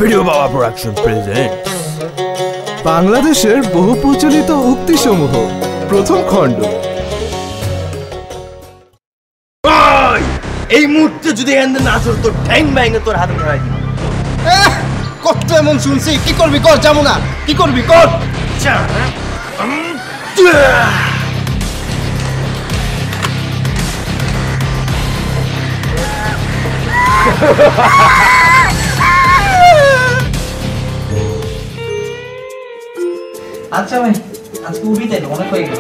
Video বাবা production presents বাংলাদেশের বহু প্রচলিত উক্তিসমূহ প্রথম খণ্ড। এই মুহূর্তে যদি এন্ড না চল তোর ঠ্যাং ভেঙে তোর হাতে ধরাই দিই। কত এমন শুনছি, কি করবি কর, যাবো না, কি করবি কর। আচ্ছা ভাই, আজকে উঠি তাই অনেক হয়ে গেল।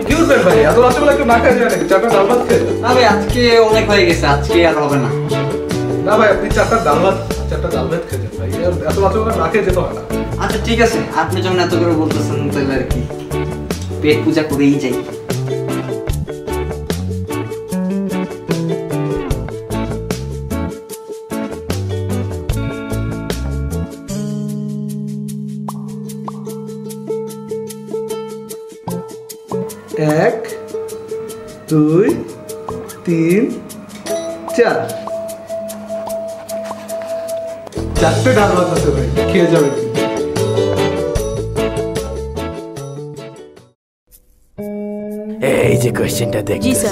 কি উঠবেন ভাই, এত রাত্রেবেলা একটু না খাই যায় নাকি? চারটা ডাল ভাত খেয়ে না ভাই, আজকে অনেক হয়ে গেছে, আজকে আর হবে না। না ভাই, আপনি চারটা ডাল ভাত খেয়ে ভাই, এত রাত্রেবেলা না খেয়ে যেতে হয় না। আচ্ছা ঠিক আছে, আপনি যখন এত করে বলতেছেন তাহলে আর কি পেট পূজা করেই যাই। এক, দুই, তিন, চার, চারটে ডাল ভাত আছে ভাই, খেয়ে যাবে। এই যে কোশ্চেনটা দেখছো,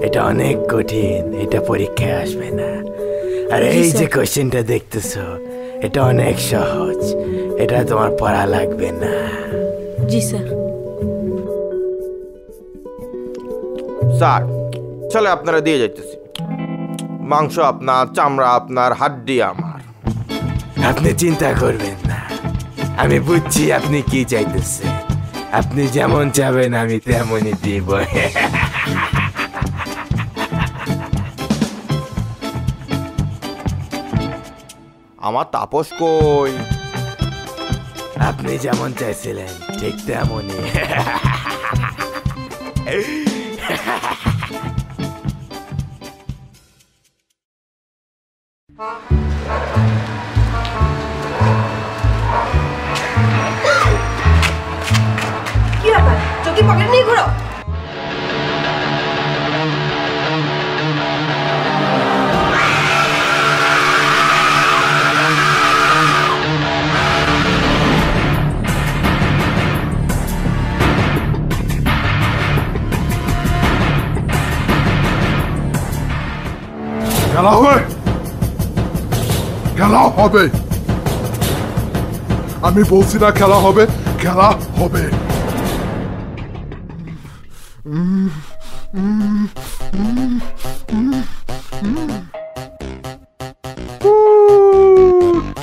এটা অনেক কঠিন, এটা পরীক্ষায় আসবে না। আর এই যে কোশ্চেনটা দেখতেছো, এটা অনেক সহজ, এটা তোমার পড়া লাগবে না। জি স্যার। স্যার চলে আপনারা দিয়ে যাইতেছি। মাংস আপনার, চামড়া আপনার, হাড্ডি আমার। আপনি চিন্তা করবেন না, আমি বুঝছি আপনি কি চাইতেছেন। আপনি যেমন চাবেন আমি তেমনই দিব। আমার তাপস কই? আপনি যেমন চাইছিলেন ঠিক তেমনই। কি ব্যাপার, চোখে পকেট নিয়ে ঘোরো? খেলা হবে, খেলা হবে, আমি বলছি না খেলা হবে, খেলা হবে।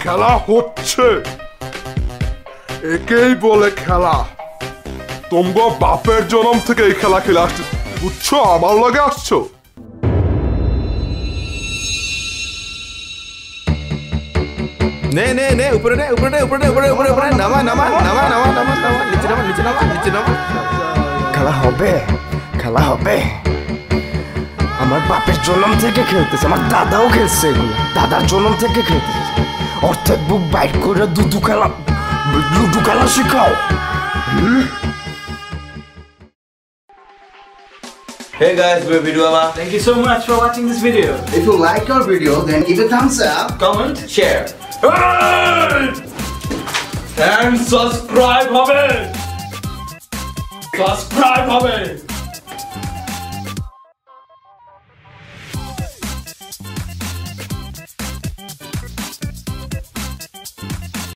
খেলা হচ্ছে, একেই বলে খেলা। তোমরা বাপের জন্ম থেকে এই খেলা খেলে আসছো, বুঝছো? আমার লগে আসছো। নে নে নে, উপরে নে, উপরে নে, উপরে নে, উপরে উপরে উপরে নামা নামা নামা নামা নামা নামা, নিচে নামা, নিচে নামা, নিচে নামা। খেলা হবে, খেলা হবে। আমার বাপের জন্ম থেকে খেলতেছে, আমার দাদাও খেলছে এগুলো, দাদার জন্ম থেকে খেলতেছে। অর্থাৎ বুক বাইট করে লুডু খেলা শেখাও। Hey guys, we're Video Ama. Thank you so much for watching this video. If you like our video, then give a thumbs up, Comment, Share. And subscribe হবে, subscribe হবে।